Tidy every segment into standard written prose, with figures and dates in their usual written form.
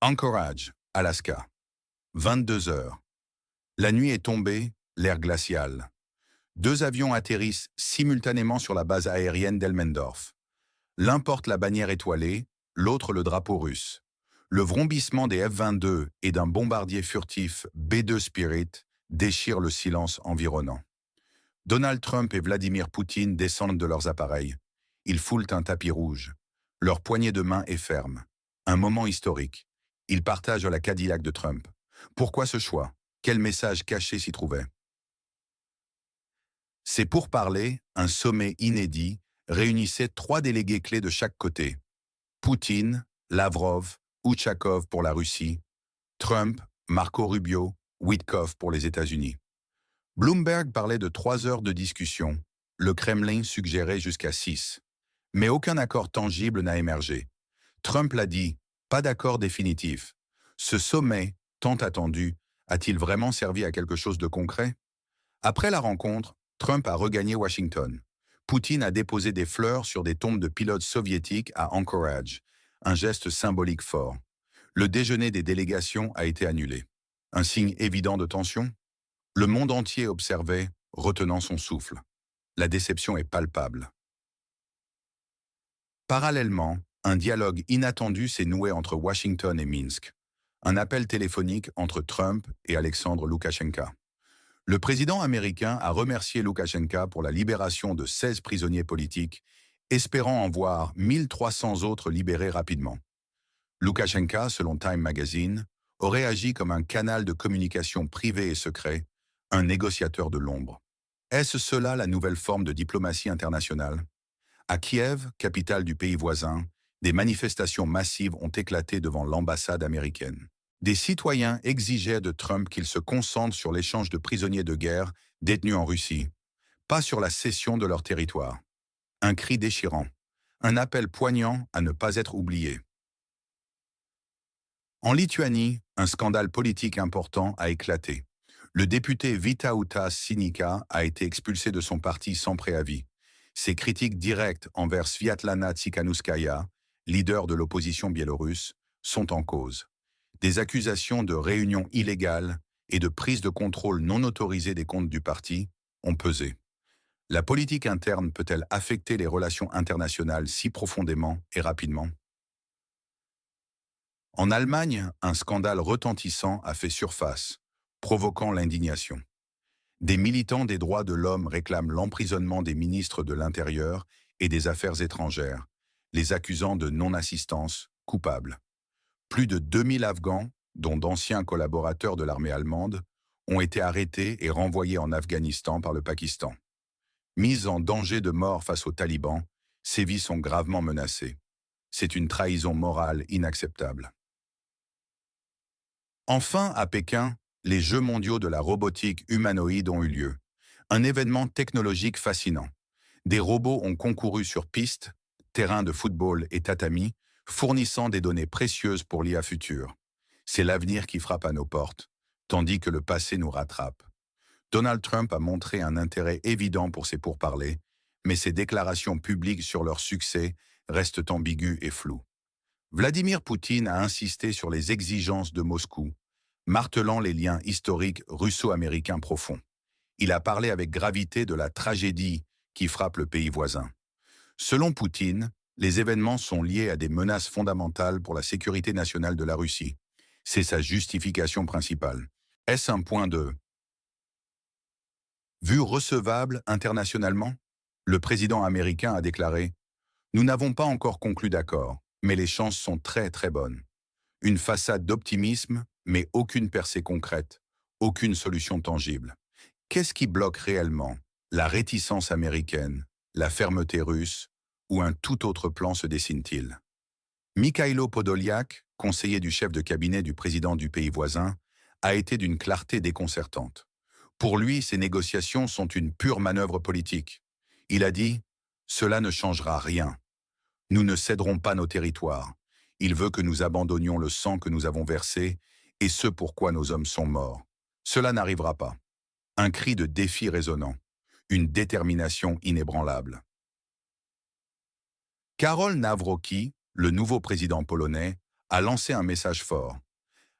Anchorage, Alaska. 22 heures. La nuit est tombée, l'air glacial. Deux avions atterrissent simultanément sur la base aérienne d'Elmendorf. L'un porte la bannière étoilée, l'autre le drapeau russe. Le vrombissement des F-22 et d'un bombardier furtif B-2 Spirit déchire le silence environnant. Donald Trump et Vladimir Poutine descendent de leurs appareils. Ils foulent un tapis rouge. Leur poignée de main est ferme. Un moment historique. Ils partagent la Cadillac de Trump. Pourquoi ce choix? Quel message caché s'y trouvait? C'est pour parler, un sommet inédit réunissait trois délégués clés de chaque côté. Poutine, Lavrov, Ushakov pour la Russie, Trump, Marco Rubio, Witkoff pour les États-Unis. Bloomberg parlait de 3 heures de discussion. Le Kremlin suggérait jusqu'à 6. Mais aucun accord tangible n'a émergé. Trump l'a dit, pas d'accord définitif. Ce sommet, tant attendu, a-t-il vraiment servi à quelque chose de concret? Après la rencontre, Trump a regagné Washington. Poutine a déposé des fleurs sur des tombes de pilotes soviétiques à Anchorage, un geste symbolique fort. Le déjeuner des délégations a été annulé. Un signe évident de tension? Le monde entier observait, retenant son souffle. La déception est palpable. Parallèlement, un dialogue inattendu s'est noué entre Washington et Minsk. Un appel téléphonique entre Trump et Alexandre Loukachenko. Le président américain a remercié Loukachenko pour la libération de 16 prisonniers politiques, espérant en voir 1300 autres libérés rapidement. Loukachenko, selon Time Magazine, aurait agi comme un canal de communication privé et secret, un négociateur de l'ombre. Est-ce cela la nouvelle forme de diplomatie internationale? À Kiev, capitale du pays voisin, des manifestations massives ont éclaté devant l'ambassade américaine. Des citoyens exigeaient de Trump qu'il se concentre sur l'échange de prisonniers de guerre détenus en Russie, pas sur la cession de leur territoire. Un cri déchirant, un appel poignant à ne pas être oublié. En Lituanie, un scandale politique important a éclaté. Le député Vytautas Sinica a été expulsé de son parti sans préavis. Ses critiques directes envers Sviatlana Tsikhanouskaya, leader de l'opposition biélorusse, sont en cause. Des accusations de réunion illégale et de prise de contrôle non autorisée des comptes du parti ont pesé. La politique interne peut-elle affecter les relations internationales si profondément et rapidement? En Allemagne, un scandale retentissant a fait surface, provoquant l'indignation. Des militants des droits de l'homme réclament l'emprisonnement des ministres de l'Intérieur et des Affaires étrangères, les accusant de non-assistance coupable. Plus de 2000 Afghans, dont d'anciens collaborateurs de l'armée allemande, ont été arrêtés et renvoyés en Afghanistan par le Pakistan. Mis en danger de mort face aux talibans, ces vies sont gravement menacées. C'est une trahison morale inacceptable. Enfin, à Pékin, les Jeux mondiaux de la robotique humanoïde ont eu lieu. Un événement technologique fascinant. Des robots ont concouru sur piste, terrain de football et tatami, fournissant des données précieuses pour l'IA future. C'est l'avenir qui frappe à nos portes, tandis que le passé nous rattrape. Donald Trump a montré un intérêt évident pour ces pourparlers, mais ses déclarations publiques sur leur succès restent ambiguës et floues. Vladimir Poutine a insisté sur les exigences de Moscou, martelant les liens historiques russo-américains profonds. Il a parlé avec gravité de la tragédie qui frappe le pays voisin. Selon Poutine, les événements sont liés à des menaces fondamentales pour la sécurité nationale de la Russie. C'est sa justification principale. Est-ce un point de vue recevable internationalement? Le président américain a déclaré « Nous n'avons pas encore conclu d'accord, mais les chances sont très très bonnes. Une façade d'optimisme, mais aucune percée concrète, aucune solution tangible. Qu'est-ce qui bloque réellement? La réticence américaine, la fermeté russe, ou un tout autre plan se dessine-t-il? Mikhailo Podolyak, conseiller du chef de cabinet du président du pays voisin, a été d'une clarté déconcertante. Pour lui, ces négociations sont une pure manœuvre politique. Il a dit « Cela ne changera rien. Nous ne céderons pas nos territoires. Il veut que nous abandonnions le sang que nous avons versé et ce pourquoi nos hommes sont morts. Cela n'arrivera pas. » Un cri de défi résonnant, une détermination inébranlable. Karol Nawrocki, le nouveau président polonais, a lancé un message fort.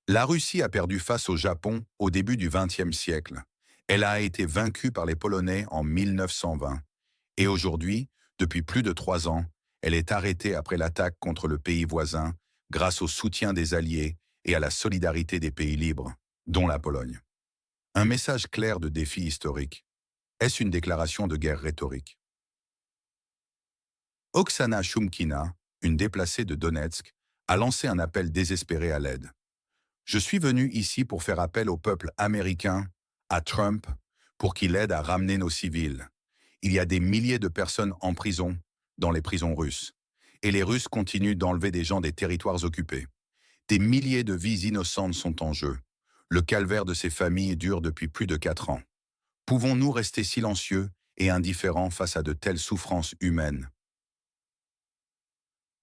La Russie a perdu face au Japon au début du XXe siècle. Elle a été vaincue par les Polonais en 1920. Et aujourd'hui, depuis plus de 3 ans, elle est arrêtée après l'attaque contre le pays voisin grâce au soutien des Alliés et à la solidarité des pays libres, dont la Pologne. Un message clair de défi historique. Est-ce une déclaration de guerre rhétorique? Oksana Chumkina, une déplacée de Donetsk, a lancé un appel désespéré à l'aide. Je suis venu ici pour faire appel au peuple américain, à Trump, pour qu'il aide à ramener nos civils. Il y a des milliers de personnes en prison, dans les prisons russes. Et les Russes continuent d'enlever des gens des territoires occupés. Des milliers de vies innocentes sont en jeu. Le calvaire de ces familles dure depuis plus de 4 ans. Pouvons-nous rester silencieux et indifférents face à de telles souffrances humaines?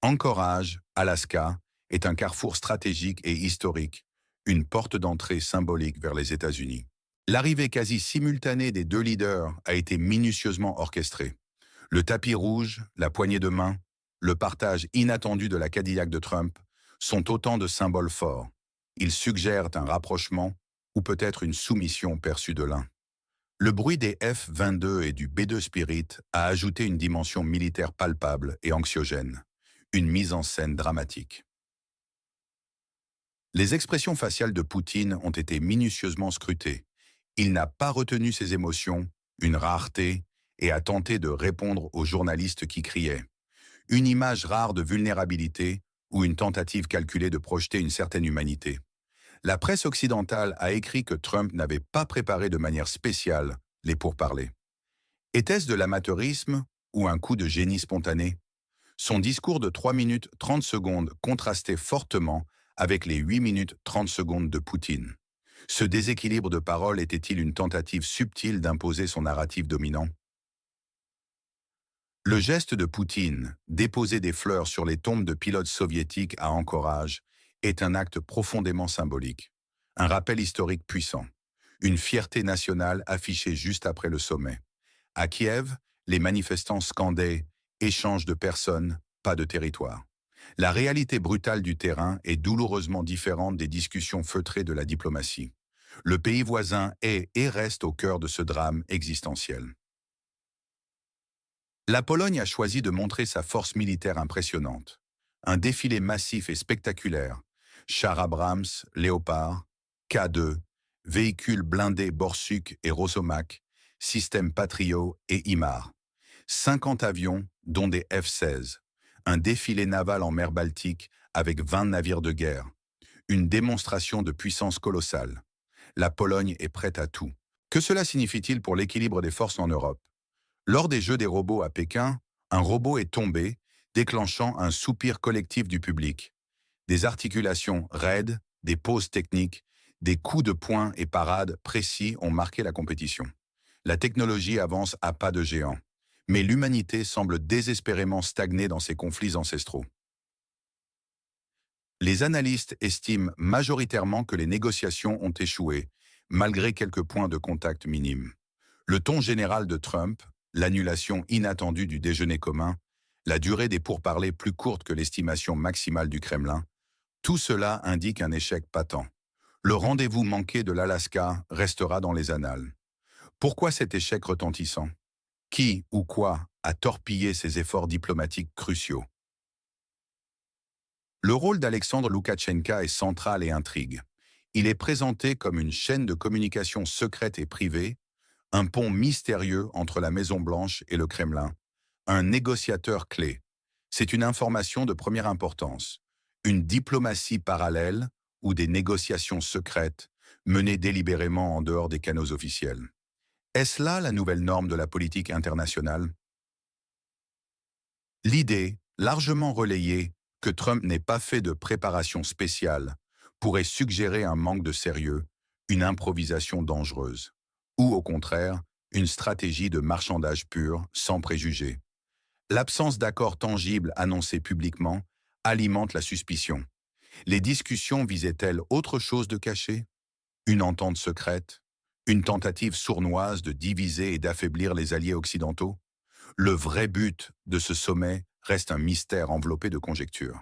Anchorage, Alaska, est un carrefour stratégique et historique, une porte d'entrée symbolique vers les États-Unis. L'arrivée quasi simultanée des deux leaders a été minutieusement orchestrée. Le tapis rouge, la poignée de main, le partage inattendu de la Cadillac de Trump sont autant de symboles forts. Ils suggèrent un rapprochement ou peut-être une soumission perçue de l'un. Le bruit des F-22 et du B-2 Spirit a ajouté une dimension militaire palpable et anxiogène, une mise en scène dramatique. Les expressions faciales de Poutine ont été minutieusement scrutées. Il n'a pas retenu ses émotions, une rareté, et a tenté de répondre aux journalistes qui criaient. Une image rare de vulnérabilité ou une tentative calculée de projeter une certaine humanité. La presse occidentale a écrit que Trump n'avait pas préparé de manière spéciale les pourparlers. Était-ce de l'amateurisme ou un coup de génie spontané? Son discours de 3 minutes 30 secondes contrastait fortement avec les 8 minutes 30 secondes de Poutine. Ce déséquilibre de parole était-il une tentative subtile d'imposer son narratif dominant? Le geste de Poutine, déposer des fleurs sur les tombes de pilotes soviétiques à Anchorage, est un acte profondément symbolique. Un rappel historique puissant. Une fierté nationale affichée juste après le sommet. À Kiev, les manifestants scandaient « échange de personnes, pas de territoire ». La réalité brutale du terrain est douloureusement différente des discussions feutrées de la diplomatie. Le pays voisin est et reste au cœur de ce drame existentiel. La Pologne a choisi de montrer sa force militaire impressionnante. Un défilé massif et spectaculaire. Chars Abrams, Léopard, K2, véhicules blindés Borsuk et Rosomak, systèmes Patriot et IMAR. 50 avions, dont des F-16. Un défilé naval en mer Baltique avec 20 navires de guerre. Une démonstration de puissance colossale. La Pologne est prête à tout. Que cela signifie-t-il pour l'équilibre des forces en Europe? Lors des Jeux des robots à Pékin, un robot est tombé, déclenchant un soupir collectif du public. Des articulations raides, des pauses techniques, des coups de poing et parades précis ont marqué la compétition. La technologie avance à pas de géant, mais l'humanité semble désespérément stagner dans ses conflits ancestraux. Les analystes estiment majoritairement que les négociations ont échoué, malgré quelques points de contact minimes. Le ton général de Trump, l'annulation inattendue du déjeuner commun, la durée des pourparlers plus courte que l'estimation maximale du Kremlin, tout cela indique un échec patent. Le rendez-vous manqué de l'Alaska restera dans les annales. Pourquoi cet échec retentissant? Qui ou quoi a torpillé ces efforts diplomatiques cruciaux? Le rôle d'Alexandre Loukachenko est central et intrigue. Il est présenté comme une chaîne de communication secrète et privée, un pont mystérieux entre la Maison-Blanche et le Kremlin, un négociateur clé. C'est une information de première importance. Une diplomatie parallèle ou des négociations secrètes menées délibérément en dehors des canaux officiels. Est-ce là la nouvelle norme de la politique internationale? L'idée, largement relayée, que Trump n'ait pas fait de préparation spéciale pourrait suggérer un manque de sérieux, une improvisation dangereuse, ou au contraire, une stratégie de marchandage pur, sans préjugés. L'absence d'accord tangible annoncé publiquement alimente la suspicion. Les discussions visaient-elles autre chose de caché? Une entente secrète? Une tentative sournoise de diviser et d'affaiblir les alliés occidentaux? Le vrai but de ce sommet reste un mystère enveloppé de conjectures.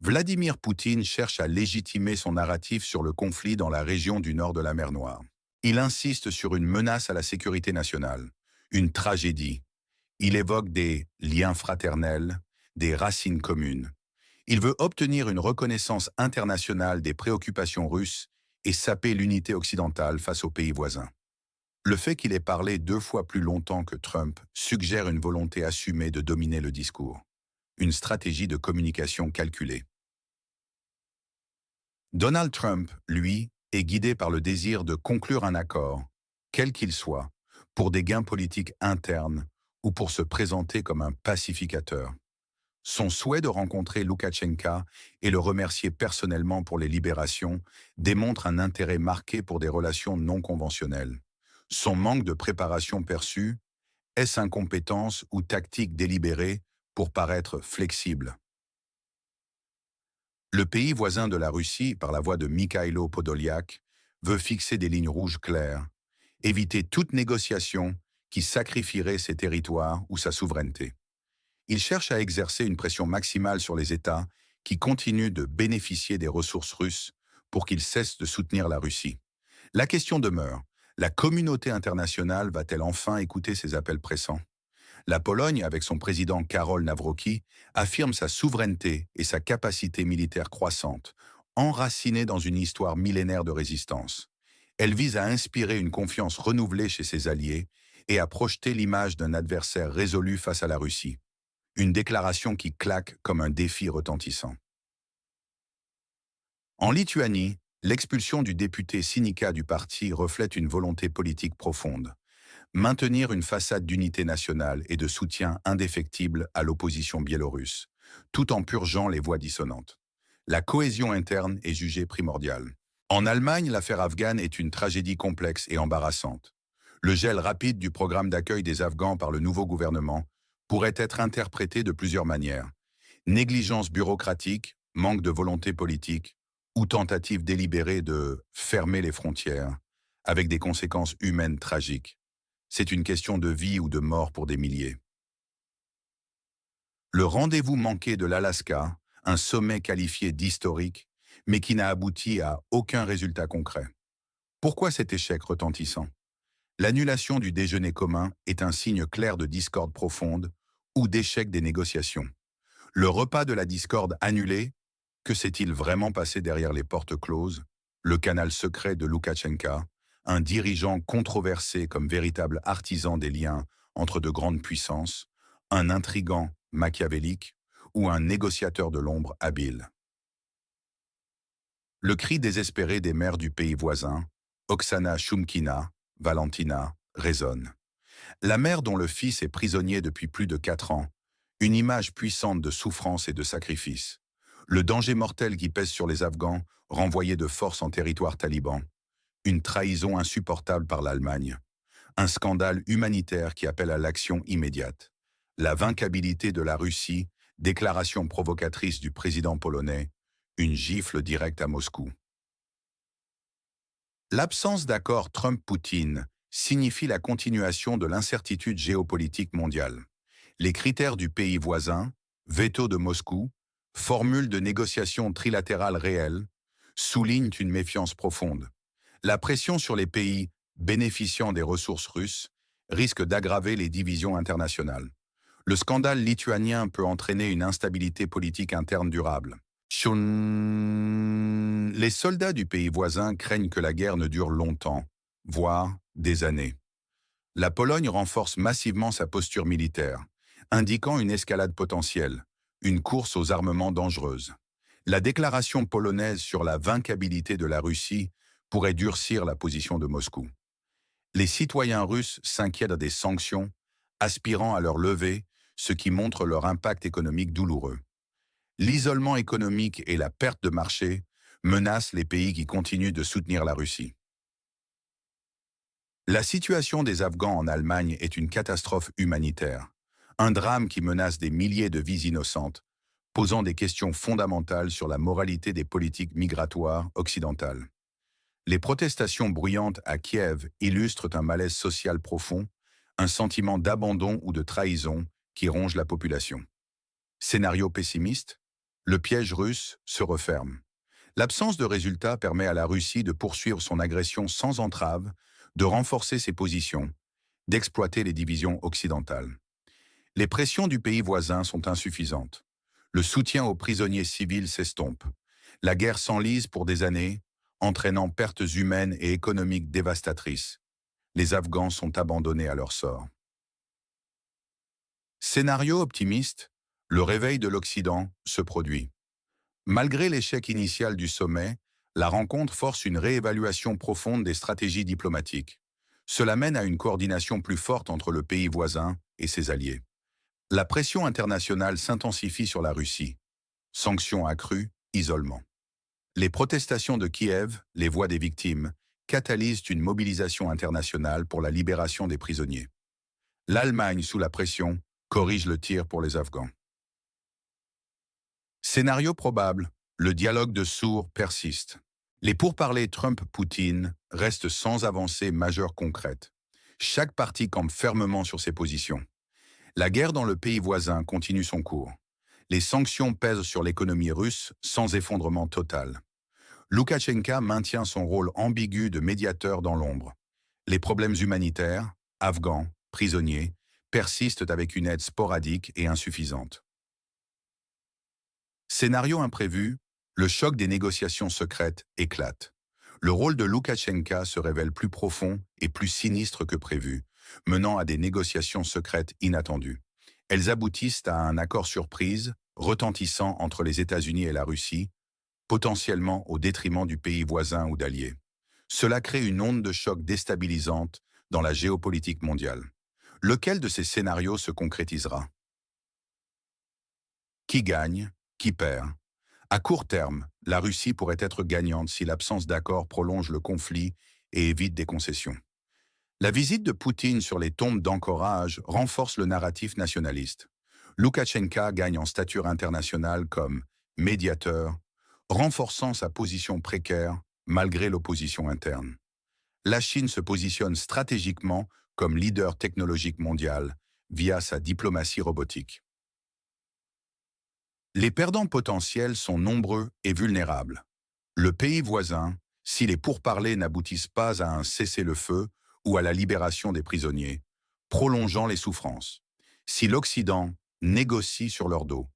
Vladimir Poutine cherche à légitimer son narratif sur le conflit dans la région du nord de la mer Noire. Il insiste sur une menace à la sécurité nationale, une tragédie. Il évoque des liens fraternels, des racines communes. Il veut obtenir une reconnaissance internationale des préoccupations russes et saper l'unité occidentale face aux pays voisins. Le fait qu'il ait parlé 2 fois plus longtemps que Trump suggère une volonté assumée de dominer le discours, une stratégie de communication calculée. Donald Trump, lui, est guidé par le désir de conclure un accord, quel qu'il soit, pour des gains politiques internes ou pour se présenter comme un pacificateur. Son souhait de rencontrer Loukachenko et le remercier personnellement pour les libérations démontre un intérêt marqué pour des relations non conventionnelles. Son manque de préparation perçue, est-ce incompétence ou tactique délibérée pour paraître flexible? Le pays voisin de la Russie, par la voix de Mikhailo Podolyak, veut fixer des lignes rouges claires, éviter toute négociation qui sacrifierait ses territoires ou sa souveraineté. Il cherche à exercer une pression maximale sur les États qui continuent de bénéficier des ressources russes pour qu'ils cessent de soutenir la Russie. La question demeure, la communauté internationale va-t-elle enfin écouter ces appels pressants? La Pologne, avec son président Karol Nawrocki, affirme sa souveraineté et sa capacité militaire croissante, enracinée dans une histoire millénaire de résistance. Elle vise à inspirer une confiance renouvelée chez ses alliés et à projeter l'image d'un adversaire résolu face à la Russie. Une déclaration qui claque comme un défi retentissant. En Lituanie, l'expulsion du député Sinica du parti reflète une volonté politique profonde. Maintenir une façade d'unité nationale et de soutien indéfectible à l'opposition biélorusse, tout en purgeant les voix dissonantes. La cohésion interne est jugée primordiale. En Allemagne, l'affaire afghane est une tragédie complexe et embarrassante. Le gel rapide du programme d'accueil des Afghans par le nouveau gouvernement pourrait être interprété de plusieurs manières. Négligence bureaucratique, manque de volonté politique, ou tentative délibérée de fermer les frontières, avec des conséquences humaines tragiques. C'est une question de vie ou de mort pour des milliers. Le rendez-vous manqué de l'Alaska, un sommet qualifié d'historique, mais qui n'a abouti à aucun résultat concret. Pourquoi cet échec retentissant? L'annulation du déjeuner commun est un signe clair de discorde profonde ou d'échec des négociations. Le repas de la discorde annulé, que s'est-il vraiment passé derrière les portes closes? Le canal secret de Loukachenko, un dirigeant controversé comme véritable artisan des liens entre de grandes puissances, un intrigant machiavélique ou un négociateur de l'ombre habile. Le cri désespéré des mères du pays voisin, Oksana Shumkina, Valentina, résonne. La mère dont le fils est prisonnier depuis plus de 4 ans, une image puissante de souffrance et de sacrifice. Le danger mortel qui pèse sur les Afghans, renvoyés de force en territoire taliban. Une trahison insupportable par l'Allemagne. Un scandale humanitaire qui appelle à l'action immédiate. La vaincabilité de la Russie, déclaration provocatrice du président polonais, une gifle directe à Moscou. L'absence d'accord Trump-Poutine signifie la continuation de l'incertitude géopolitique mondiale. Les critères du pays voisin, veto de Moscou, formule de négociations trilatérales réelles, soulignent une méfiance profonde. La pression sur les pays bénéficiant des ressources russes risque d'aggraver les divisions internationales. Le scandale lituanien peut entraîner une instabilité politique interne durable. Les soldats du pays voisin craignent que la guerre ne dure longtemps, voire des années. La Pologne renforce massivement sa posture militaire, indiquant une escalade potentielle, une course aux armements dangereuse. La déclaration polonaise sur la vaincabilité de la Russie pourrait durcir la position de Moscou. Les citoyens russes s'inquiètent des sanctions, aspirant à leur lever, ce qui montre leur impact économique douloureux. L'isolement économique et la perte de marché menacent les pays qui continuent de soutenir la Russie. La situation des Afghans en Allemagne est une catastrophe humanitaire, un drame qui menace des milliers de vies innocentes, posant des questions fondamentales sur la moralité des politiques migratoires occidentales. Les protestations bruyantes à Kiev illustrent un malaise social profond, un sentiment d'abandon ou de trahison qui ronge la population. Scénario pessimiste? Le piège russe se referme. L'absence de résultats permet à la Russie de poursuivre son agression sans entrave, de renforcer ses positions, d'exploiter les divisions occidentales. Les pressions du pays voisin sont insuffisantes. Le soutien aux prisonniers civils s'estompe. La guerre s'enlise pour des années, entraînant pertes humaines et économiques dévastatrices. Les Afghans sont abandonnés à leur sort. Scénario optimiste, le réveil de l'Occident se produit. Malgré l'échec initial du sommet, la rencontre force une réévaluation profonde des stratégies diplomatiques. Cela mène à une coordination plus forte entre le pays voisin et ses alliés. La pression internationale s'intensifie sur la Russie. Sanctions accrues, isolement. Les protestations de Kiev, les voix des victimes, catalysent une mobilisation internationale pour la libération des prisonniers. L'Allemagne, sous la pression, corrige le tir pour les Afghans. Scénario probable, le dialogue de sourds persiste. Les pourparlers Trump-Poutine restent sans avancée majeure concrète. Chaque parti campe fermement sur ses positions. La guerre dans le pays voisin continue son cours. Les sanctions pèsent sur l'économie russe sans effondrement total. Loukachenko maintient son rôle ambigu de médiateur dans l'ombre. Les problèmes humanitaires, afghans, prisonniers, persistent avec une aide sporadique et insuffisante. Scénario imprévu, le choc des négociations secrètes éclate. Le rôle de Loukachenko se révèle plus profond et plus sinistre que prévu, menant à des négociations secrètes inattendues. Elles aboutissent à un accord surprise, retentissant entre les États-Unis et la Russie, potentiellement au détriment du pays voisin ou d'alliés. Cela crée une onde de choc déstabilisante dans la géopolitique mondiale. Lequel de ces scénarios se concrétisera? Qui gagne? Qui perd? À court terme, la Russie pourrait être gagnante si l'absence d'accord prolonge le conflit et évite des concessions. La visite de Poutine sur les tombes d'anchorage renforce le narratif nationaliste. Loukachenko gagne en stature internationale comme médiateur, renforçant sa position précaire malgré l'opposition interne. La Chine se positionne stratégiquement comme leader technologique mondial via sa diplomatie robotique. Les perdants potentiels sont nombreux et vulnérables. Le pays voisin, si les pourparlers n'aboutissent pas à un cessez-le-feu ou à la libération des prisonniers, prolongeant les souffrances. Si l'Occident négocie sur leur dos,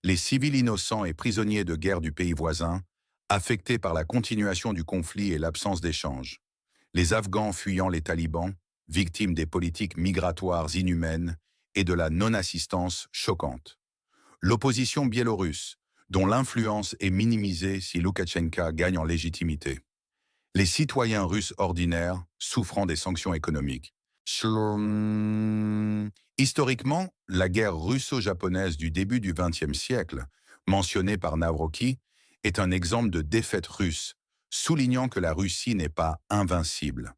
les civils innocents et prisonniers de guerre du pays voisin, affectés par la continuation du conflit et l'absence d'échanges. Les Afghans fuyant les talibans, victimes des politiques migratoires inhumaines et de la non-assistance choquante. L'opposition biélorusse, dont l'influence est minimisée si Loukachenko gagne en légitimité. Les citoyens russes ordinaires souffrant des sanctions économiques. Historiquement, la guerre russo-japonaise du début du XXe siècle, mentionnée par Navrocki, est un exemple de défaite russe, soulignant que la Russie n'est pas invincible.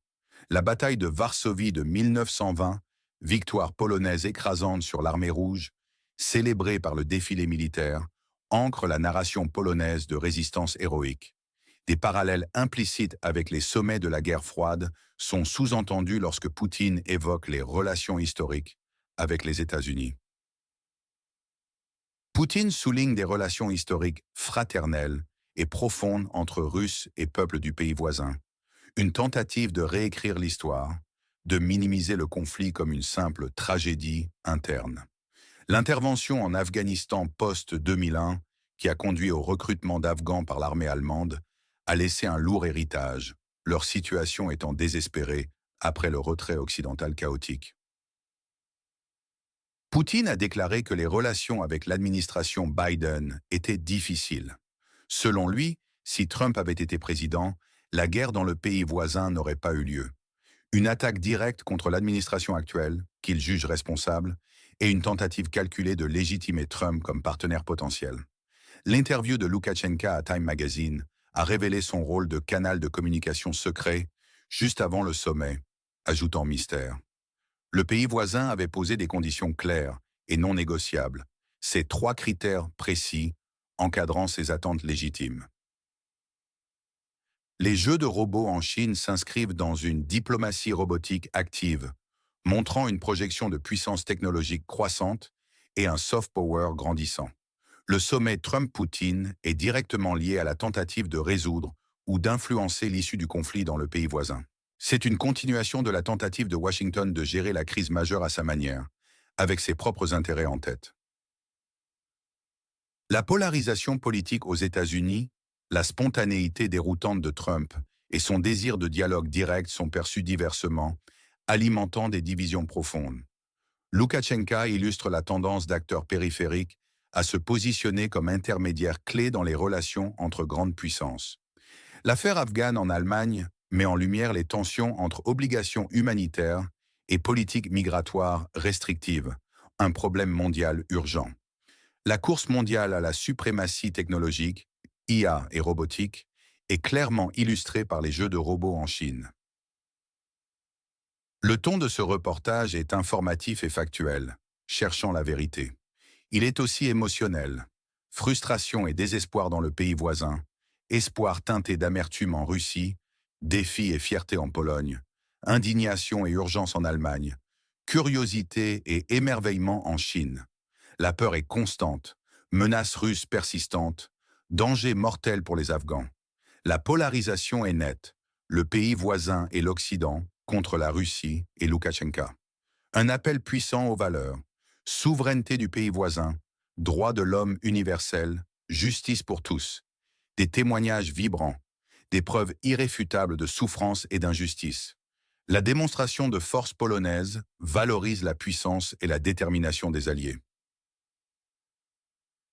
La bataille de Varsovie de 1920, victoire polonaise écrasante sur l'armée rouge, célébrée par le défilé militaire, ancre la narration polonaise de résistance héroïque. Des parallèles implicites avec les sommets de la guerre froide sont sous-entendus lorsque Poutine évoque les relations historiques avec les États-Unis. Poutine souligne des relations historiques fraternelles et profondes entre Russes et peuples du pays voisin, une tentative de réécrire l'histoire, de minimiser le conflit comme une simple tragédie interne. L'intervention en Afghanistan post-2001, qui a conduit au recrutement d'Afghans par l'armée allemande, a laissé un lourd héritage, leur situation étant désespérée après le retrait occidental chaotique. Poutine a déclaré que les relations avec l'administration Biden étaient difficiles. Selon lui, si Trump avait été président, la guerre dans le pays voisin n'aurait pas eu lieu. Une attaque directe contre l'administration actuelle, qu'il juge responsable, et une tentative calculée de légitimer Trump comme partenaire potentiel. L'interview de Loukachenko à Time Magazine a révélé son rôle de canal de communication secret juste avant le sommet, ajoutant mystère. Le pays voisin avait posé des conditions claires et non négociables, ces 3 critères précis encadrant ses attentes légitimes. Les jeux de robots en Chine s'inscrivent dans une diplomatie robotique active, montrant une projection de puissance technologique croissante et un soft power grandissant. Le sommet Trump-Poutine est directement lié à la tentative de résoudre ou d'influencer l'issue du conflit dans le pays voisin. C'est une continuation de la tentative de Washington de gérer la crise majeure à sa manière, avec ses propres intérêts en tête. La polarisation politique aux États-Unis, la spontanéité déroutante de Trump et son désir de dialogue direct sont perçus diversement, alimentant des divisions profondes. Loukachenko illustre la tendance d'acteurs périphériques à se positionner comme intermédiaire clé dans les relations entre grandes puissances. L'affaire afghane en Allemagne met en lumière les tensions entre obligations humanitaires et politique migratoire restrictive, un problème mondial urgent. La course mondiale à la suprématie technologique, IA et robotique, est clairement illustrée par les jeux de robots en Chine. Le ton de ce reportage est informatif et factuel, cherchant la vérité. Il est aussi émotionnel. Frustration et désespoir dans le pays voisin, espoir teinté d'amertume en Russie, défi et fierté en Pologne, indignation et urgence en Allemagne, curiosité et émerveillement en Chine. La peur est constante, menace russe persistante, danger mortel pour les Afghans. La polarisation est nette, le pays voisin et l'Occident contre la Russie et Loukachenko. Un appel puissant aux valeurs, souveraineté du pays voisin, droits de l'homme universel, justice pour tous. Des témoignages vibrants, des preuves irréfutables de souffrance et d'injustice. La démonstration de force polonaise valorise la puissance et la détermination des alliés.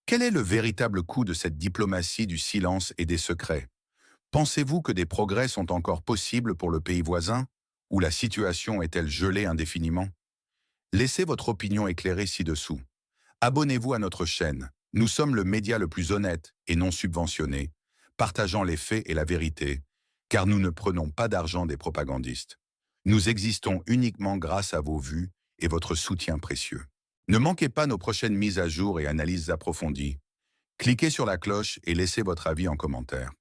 Quel est le véritable coût de cette diplomatie du silence et des secrets? Pensez-vous que des progrès sont encore possibles pour le pays voisin, ou la situation est-elle gelée indéfiniment? Laissez votre opinion éclairée ci-dessous. Abonnez-vous à notre chaîne. Nous sommes le média le plus honnête et non subventionné, partageant les faits et la vérité, car nous ne prenons pas d'argent des propagandistes. Nous existons uniquement grâce à vos vues et votre soutien précieux. Ne manquez pas nos prochaines mises à jour et analyses approfondies. Cliquez sur la cloche et laissez votre avis en commentaire.